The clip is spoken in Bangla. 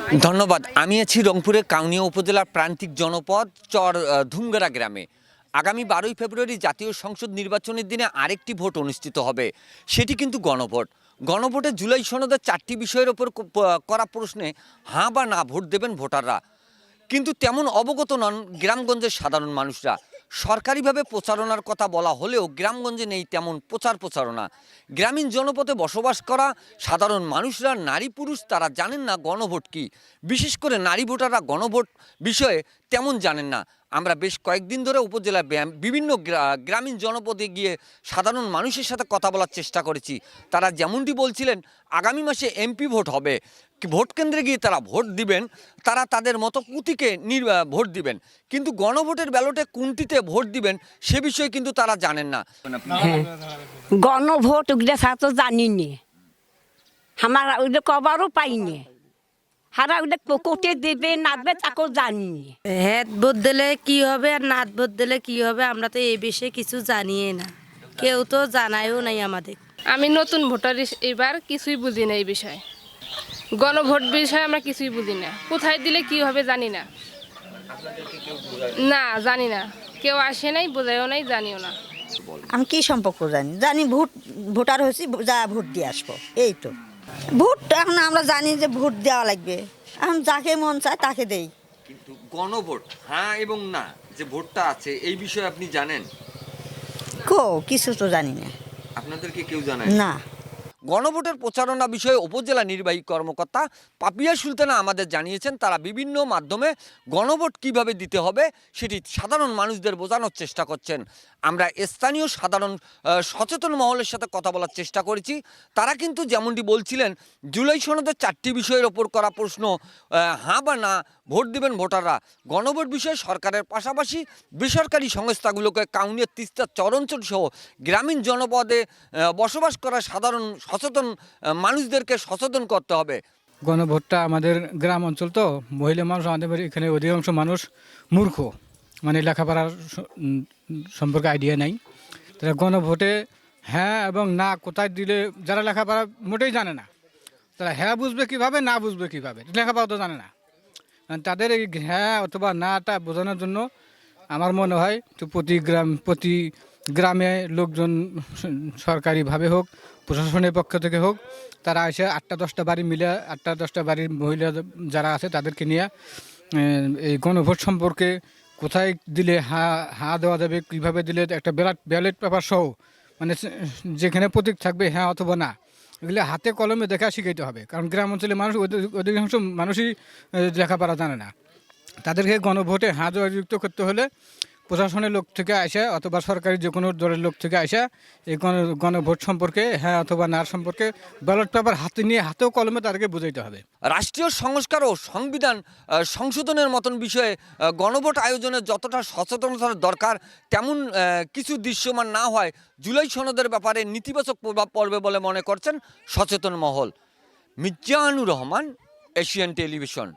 ধন্যবাদ। আমি আছি রংপুরের কাউনিয়া উপজেলার প্রান্তিক জনপদ চর ধুমগাড়া গ্রামে। আগামী 12ই ফেব্রুয়ারি জাতীয় সংসদ নির্বাচনের দিনে আরেকটি ভোট অনুষ্ঠিত হবে, সেটি কিন্তু গণভোট। গণভোটে জুলাই সনদের 4টি বিষয়ের ওপর করা প্রশ্নে হাঁ বা না ভোট দেবেন ভোটাররা, কিন্তু তেমন অবগত নন গ্রামগঞ্জের সাধারণ মানুষরা। সরকারিভাবে প্রচারণার কথা বলা হলেও গ্রামগঞ্জে নেই তেমন প্রচারণা। গ্রামীণ জনপদে বসবাস করা সাধারণ মানুষরা, নারী পুরুষ, তারা জানেন না গণভোট কী। বিশেষ করে নারী ভোটাররা গণভোট বিষয়ে তেমন জানেন না। আমরা বেশ কয়েকদিন ধরে উপজেলার বিভিন্ন গ্রামীণ জনপদে গিয়ে সাধারণ মানুষের সাথে কথা বলার চেষ্টা করেছি। তারা যেমনটি বলছিলেন, আগামী মাসে এমপি ভোট হবে, ভোট কেন্দ্রে গিয়ে তারা ভোট দিবেন, তারা তাদের মতো কুতিকে ভোট দিবেন, কিন্তু গণভোটের ব্যালটে কোনটিতে ভোট দিবেন সে বিষয়ে কিন্তু তারা জানেন না। গণভোট ওগুলো ছাড়া তো জানিনি, আমার ওগুলো কবারও পাইনি। হারা ওগুলো কোটে দেবে না দেবে তাকেও জানিনি। হ্যাঁ ভোট দিলে কি হবে আর নাত ভোট দিলে কি হবে আমরা তো এই বিষয়ে কিছু জানিই না, কেউ তো জানায়ও নাই আমাদের। আমি নতুন ভোটার, এবার কিছুই বুঝি না এই বিষয়ে। গণভোট বিষয়ে আমরা কিছুই বুঝি না, কোথায় দিলে কি হবে জানি না। না জানি না, কেউ আসে নাই, বোঝায়ও নাই, জানিও না। আমি কি সম্পর্ক জানি, জানি ভোটার হয়েছি, যা ভোট দিয়ে আসবো, এই তো। ভোট এখন আমরা জানি যে ভোট দেওয়া লাগবে, এখন যাকে মন চায় তাকে দেই। কিন্তু গণভোট হ্যাঁ এবং না যে ভোটটা আছে এই বিষয়ে আপনি জানেন? কিছু তো জানি না। আপনাদেরকে কেউ জানায় না। গণভোটের প্রচারণা বিষয়ে উপজেলা নির্বাহী কর্মকর্তা পাপিয়া সুলতানা আমাদের জানিয়েছেন, তারা বিভিন্ন মাধ্যমে গণভোট কিভাবে দিতে হবে সেটি সাধারণ মানুষদের বোঝানোর চেষ্টা করছেন। আমরা স্থানীয় সাধারণ সচেতন মহলের সাথে কথা বলার চেষ্টা করেছি। তারা কিন্তু যেমনটি বলছিলেন, জুলাই সনদের 4টি বিষয়ের ওপর করা প্রশ্ন হাঁ বা না ভোট দিবেন ভোটাররা। গণভোট বিষয়ে সরকারের পাশাপাশি বেসরকারি সংস্থাগুলোকে কাউনিয়া, তিস্তা, চরাঞ্চল সহ গ্রামীণ জনপদে বসবাস করা সাধারণ সচেতন মানুষদেরকে সচেতন করতে হবে। গণভোটটা আমাদের গ্রাম অঞ্চল, তো মহিলা মানুষ, আমাদের এখানে অধিকাংশ মানুষ মূর্খ, মানে লেখাপড়ার সম্পর্কে আইডিয়া নাই। তারা গণভোটে হ্যাঁ এবং না কোথায় দিলে, যারা লেখাপড়া মোটেই জানে না তারা হ্যাঁ বুঝবে কীভাবে, না বুঝবে কীভাবে, লেখাপড়া তো জানে না। তাদের এই হ্যাঁ অথবা নাটা বোঝানোর জন্য আমার মনে হয় তো প্রতি গ্রামে লোকজন সরকারিভাবে হোক, প্রশাসনের পক্ষ থেকে হোক, তারা এসে 8-10টা বাড়ি মিলে, 8-10টা বাড়ির মহিলা যারা আছে তাদেরকে নিয়ে এই গণভোট সম্পর্কে কোথায় দিলে হ্যাঁ দেওয়া যাবে, কীভাবে দিলে একটা ব্যালট পেপার সহ, মানে যেখানে প্রতীক থাকবে হ্যাঁ অথবা না, এগুলো হাতে কলমে দেখা শিখাইতে হবে। কারণ গ্রাম অঞ্চলে মানুষ, অধিকাংশ মানুষই লেখাপড়া জানে না। তাদেরকে গণভোটে হ্যাঁ জয়যুক্ত করতে হলে প্রশাসনের লোক থেকে আসা অথবা সরকারি যে কোনো দলের লোক থেকে আসা এই গণভোট সম্পর্কে হ্যাঁ অথবা না সম্পর্কে ব্যালট পেপার হাতে নিয়ে, হাতেও কলমে তাদেরকে বুঝাইতে হবে। রাষ্ট্রীয় সংস্কার ও সংবিধান সংশোধনের মতন বিষয়ে গণভোট আয়োজনের যতটা সচেতনতার দরকার, তেমন কিছু দৃশ্যমান না হয় জুলাই সনদের ব্যাপারে নেতিবাচক প্রভাব পড়বে বলে মনে করছেন সচেতন মহল। মির্জানুর রহমান, এশিয়ান টেলিভিশন।